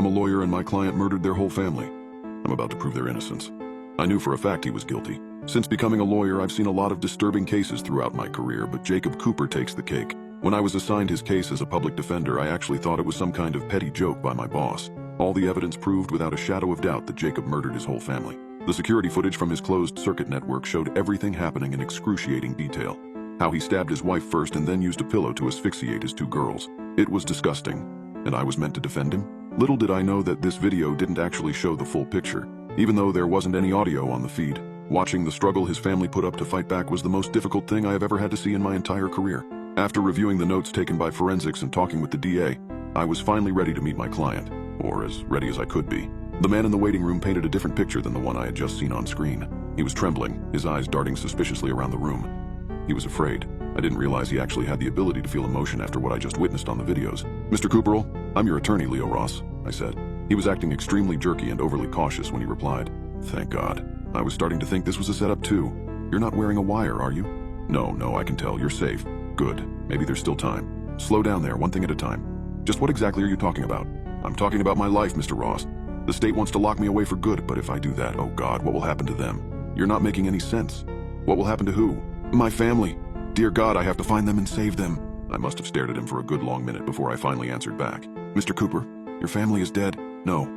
I'm a lawyer and my client murdered their whole family. I'm about to prove their innocence. I knew for a fact he was guilty. Since becoming a lawyer, I've seen a lot of disturbing cases throughout my career, but Jacob Cooper takes the cake. When I was assigned his case as a public defender, I actually thought it was some kind of petty joke by my boss. All the evidence proved without a shadow of doubt that Jacob murdered his whole family. The security footage from his closed-circuit network showed everything happening in excruciating detail. How he stabbed his wife first and then used a pillow to asphyxiate his two girls. It was disgusting, and I was meant to defend him? Little did I know that this video didn't actually show the full picture. Even though there wasn't any audio on the feed, watching the struggle his family put up to fight back was the most difficult thing I have ever had to see in my entire career. After reviewing the notes taken by forensics and talking with the DA, I was finally ready to meet my client, or as ready as I could be. The man in the waiting room painted a different picture than the one I had just seen on screen. He was trembling, his eyes darting suspiciously around the room. He was afraid. I didn't realize he actually had the ability to feel emotion after what I just witnessed on the videos. "Mr. Cooperall, I'm your attorney, Leo Ross," I said. He was acting extremely jerky and overly cautious when he replied. "Thank God. I was starting to think this was a setup too. You're not wearing a wire, are you?" No, I can tell. You're safe." "Good. Maybe there's still time." "Slow down there, one thing at a time. Just what exactly are you talking about?" "I'm talking about my life, Mr. Ross. The state wants to lock me away for good, but if I do that, oh God, what will happen to them?" "You're not making any sense." "What will happen to who?" "My family. Dear God, I have to find them and save them." I must have stared at him for a good long minute before I finally answered back. "Mr. Cooper, your family is dead." No.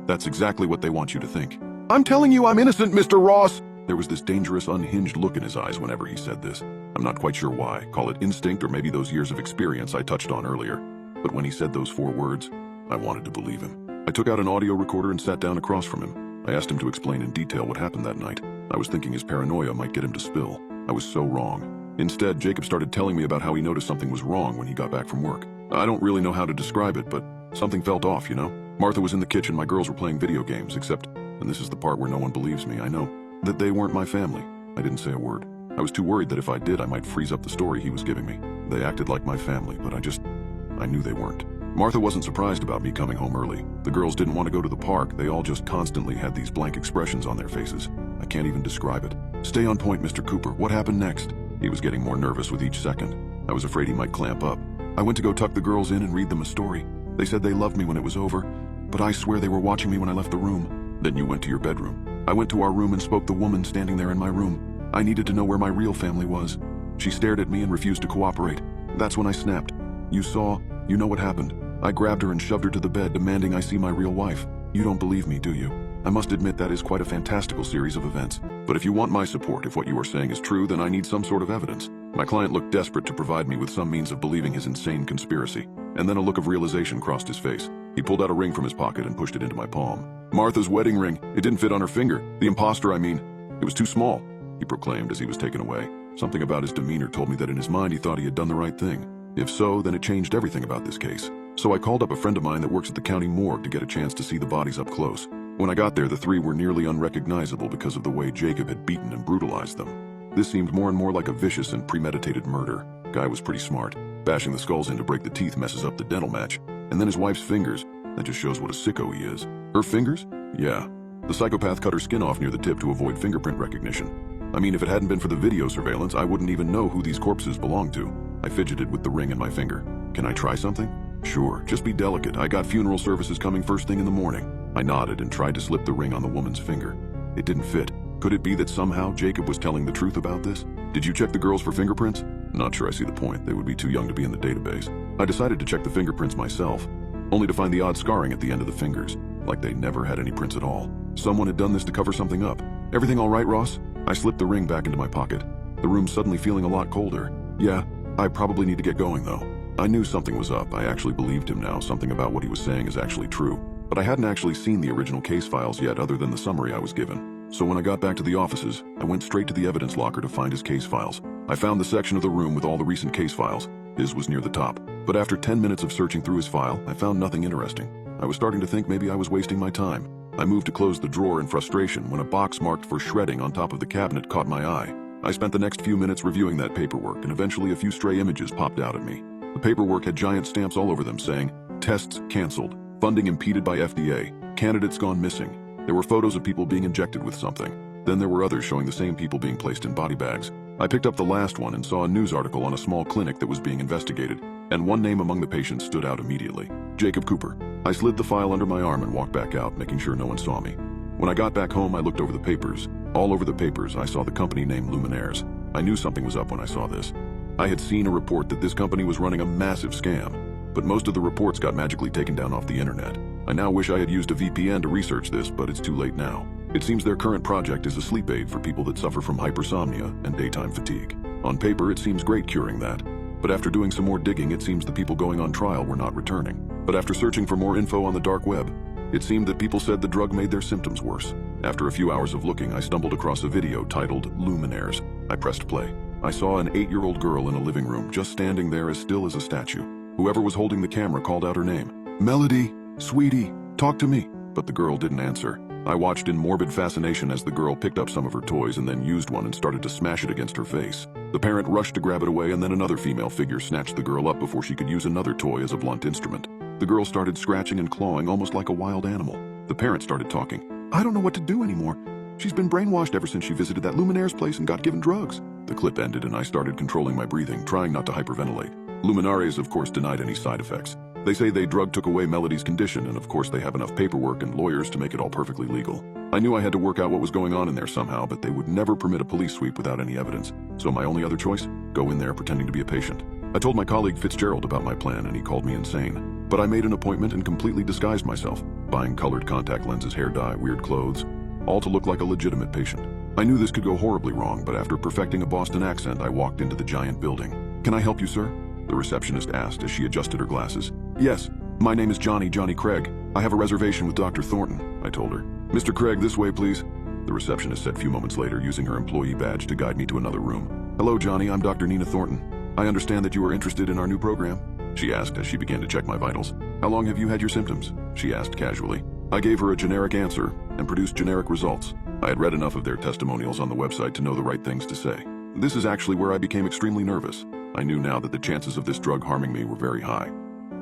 That's exactly what they want you to think." "I'm telling you I'm innocent, Mr. Ross!" There was this dangerous, unhinged look in his eyes whenever he said this. I'm not quite sure why. Call it instinct or maybe those years of experience I touched on earlier. But when he said those 4 words, I wanted to believe him. I took out an audio recorder and sat down across from him. I asked him to explain in detail what happened that night. I was thinking his paranoia might get him to spill. I was so wrong. Instead, Jacob started telling me about how he noticed something was wrong when he got back from work. I don't really know how to describe it, but something felt off, you know? Martha was in the kitchen, my girls were playing video games, except, and this is the part where no one believes me, I know, that they weren't my family. I didn't say a word. I was too worried that if I did, I might freeze up the story he was giving me. They acted like my family, but I knew they weren't. Martha wasn't surprised about me coming home early. The girls didn't want to go to the park. They all just constantly had these blank expressions on their faces. I can't even describe it. "Stay on point, Mr. Cooper. What happened next?" He was getting more nervous with each second. I was afraid he might clamp up. "I went to go tuck the girls in and read them a story. They said they loved me when it was over, but I swear they were watching me when I left the room." "Then you went to your bedroom." "I went to our room and spoke to the woman standing there in my room. I needed to know where my real family was. She stared at me and refused to cooperate. That's when I snapped. You know what happened. I grabbed her and shoved her to the bed, demanding I see my real wife. You don't believe me, do you? I must admit that is quite a fantastical series of events. But if you want my support, if what you are saying is true, then I need some sort of evidence." My client looked desperate to provide me with some means of believing his insane conspiracy, and then a look of realization crossed his face. He pulled out a ring from his pocket and pushed it into my palm. "Martha's wedding ring. It didn't fit on her finger. The imposter, I mean. It was too small," he proclaimed as he was taken away. Something about his demeanor told me that in his mind he thought he had done the right thing. If so, then it changed everything about this case. So I called up a friend of mine that works at the county morgue to get a chance to see the bodies up close. When I got there, the 3 were nearly unrecognizable because of the way Jacob had beaten and brutalized them. This seemed more and more like a vicious and premeditated murder. Guy was pretty smart. Bashing the skulls in to break the teeth messes up the dental match. And then his wife's fingers. That just shows what a sicko he is. Her fingers? Yeah. The psychopath cut her skin off near the tip to avoid fingerprint recognition. I mean, if it hadn't been for the video surveillance, I wouldn't even know who these corpses belonged to. I fidgeted with the ring in my finger. "Can I try something?" "Sure, just be delicate. I got funeral services coming first thing in the morning." I nodded and tried to slip the ring on the woman's finger. It didn't fit. Could it be that somehow Jacob was telling the truth about this? "Did you check the girls for fingerprints?" "Not sure I see the point. They would be too young to be in the database." I decided to check the fingerprints myself, only to find the odd scarring at the end of the fingers, like they never had any prints at all. Someone had done this to cover something up. "Everything all right, Ross?" I slipped the ring back into my pocket. The room suddenly feeling a lot colder. "Yeah, I probably need to get going though." I knew something was up. I actually believed him now. Something about what he was saying is actually true. But I hadn't actually seen the original case files yet other than the summary I was given. So when I got back to the offices, I went straight to the evidence locker to find his case files. I found the section of the room with all the recent case files. His was near the top. But after 10 minutes of searching through his file, I found nothing interesting. I was starting to think maybe I was wasting my time. I moved to close the drawer in frustration when a box marked for shredding on top of the cabinet caught my eye. I spent the next few minutes reviewing that paperwork, and eventually a few stray images popped out at me. The paperwork had giant stamps all over them saying, "Tests canceled, funding impeded by FDA, candidates gone missing." There were photos of people being injected with something. Then there were others showing the same people being placed in body bags. I picked up the last one and saw a news article on a small clinic that was being investigated. and one name among the patients stood out immediately. Jacob Cooper. I slid the file under my arm and walked back out, making sure no one saw me. When I got back home, I looked over the papers. All over the papers, I saw the company name Luminaires. I knew something was up when I saw this. I had seen a report that this company was running a massive scam, but most of the reports got magically taken down off the internet. I now wish I had used a VPN to research this, but it's too late now. It seems their current project is a sleep aid for people that suffer from hypersomnia and daytime fatigue. On paper, it seems great curing that. But after doing some more digging, it seems the people going on trial were not returning. But after searching for more info on the dark web, it seemed that people said the drug made their symptoms worse. After a few hours of looking, I stumbled across a video titled Luminaires. I pressed play. I saw an 8-year-old girl in a living room, just standing there as still as a statue. Whoever was holding the camera called out her name. "Melody, sweetie, talk to me." But the girl didn't answer. I watched in morbid fascination as the girl picked up some of her toys and then used one and started to smash it against her face. The parent rushed to grab it away, and then another female figure snatched the girl up before she could use another toy as a blunt instrument. The girl started scratching and clawing almost like a wild animal. The parent started talking. "I don't know what to do anymore. She's been brainwashed ever since she visited that Luminaire's place and got given drugs." The clip ended and I started controlling my breathing, trying not to hyperventilate. Luminaires, of course, denied any side effects. They say they drug took away Melody's condition, and of course they have enough paperwork and lawyers to make it all perfectly legal. I knew I had to work out what was going on in there somehow, but they would never permit a police sweep without any evidence. So my only other choice? Go in there pretending to be a patient. I told my colleague Fitzgerald about my plan, and he called me insane. But I made an appointment and completely disguised myself, buying colored contact lenses, hair dye, weird clothes, all to look like a legitimate patient. I knew this could go horribly wrong, but after perfecting a Boston accent, I walked into the giant building. "Can I help you, sir?" the receptionist asked as she adjusted her glasses. "Yes, my name is Johnny Craig. I have a reservation with Dr. Thornton," I told her. "Mr. Craig, this way, please," the receptionist said a few moments later, using her employee badge to guide me to another room. "Hello, Johnny, I'm Dr. Nina Thornton. I understand that you are interested in our new program?" she asked as she began to check my vitals. "How long have you had your symptoms?" she asked casually. I gave her a generic answer and produced generic results. I had read enough of their testimonials on the website to know the right things to say. This is actually where I became extremely nervous. I knew now that the chances of this drug harming me were very high.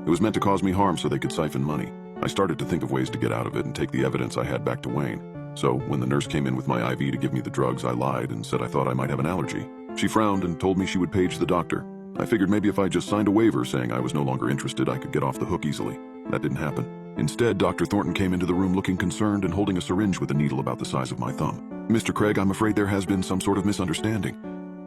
It was meant to cause me harm so they could siphon money. I started to think of ways to get out of it and take the evidence I had back to Wayne. So, when the nurse came in with my IV to give me the drugs, I lied and said I thought I might have an allergy. She frowned and told me she would page the doctor. I figured maybe if I just signed a waiver saying I was no longer interested, I could get off the hook easily. That didn't happen. Instead, Dr. Thornton came into the room looking concerned and holding a syringe with a needle about the size of my thumb. "Mr. Craig, I'm afraid there has been some sort of misunderstanding.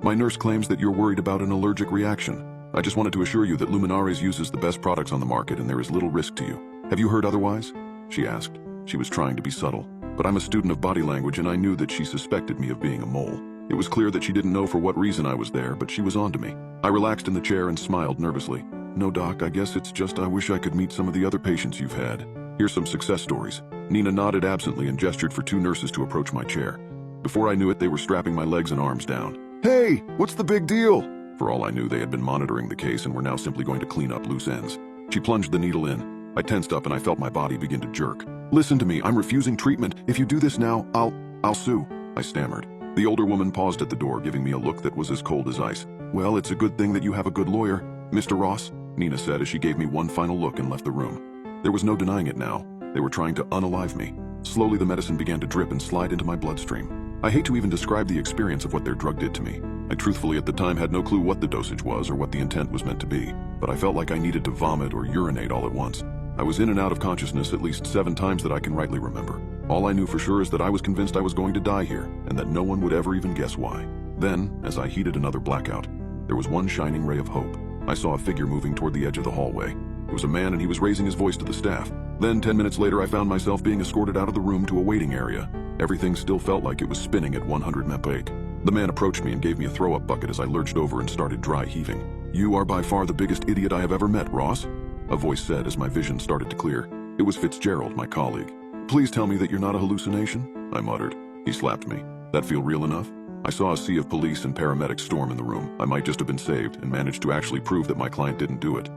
My nurse claims that you're worried about an allergic reaction. I just wanted to assure you that Luminaires uses the best products on the market and there is little risk to you. Have you heard otherwise?" she asked. She was trying to be subtle, but I'm a student of body language and I knew that she suspected me of being a mole. It was clear that she didn't know for what reason I was there, but she was on to me. I relaxed in the chair and smiled nervously. "No, Doc, I guess it's just I wish I could meet some of the other patients you've had. Here's some success stories." Nina nodded absently and gestured for two nurses to approach my chair. Before I knew it, they were strapping my legs and arms down. "Hey, what's the big deal?" For all I knew, they had been monitoring the case and were now simply going to clean up loose ends. She plunged the needle in. I tensed up and I felt my body begin to jerk. "Listen to me, I'm refusing treatment. If you do this now, I'll sue," I stammered. The older woman paused at the door, giving me a look that was as cold as ice. "Well, it's a good thing that you have a good lawyer, Mr. Ross," Nina said as she gave me one final look and left the room. There was no denying it now. They were trying to unalive me. Slowly the medicine began to drip and slide into my bloodstream. I hate to even describe the experience of what their drug did to me. I truthfully at the time had no clue what the dosage was or what the intent was meant to be, but I felt like I needed to vomit or urinate all at once. I was in and out of consciousness at least 7 times that I can rightly remember. All I knew for sure is that I was convinced I was going to die here, and that no one would ever even guess why. Then, as I heeded another blackout, there was one shining ray of hope. I saw a figure moving toward the edge of the hallway. It was a man and he was raising his voice to the staff. Then 10 minutes later I found myself being escorted out of the room to a waiting area. Everything still felt like it was spinning at 100 mph. The man approached me and gave me a throw-up bucket as I lurched over and started dry heaving. "You are by far the biggest idiot I have ever met, Ross," a voice said as my vision started to clear. It was Fitzgerald, my colleague. "Please tell me that you're not a hallucination," I muttered. He slapped me. "That feel real enough?" I saw a sea of police and paramedics storm in the room. I might just have been saved and managed to actually prove that my client didn't do it.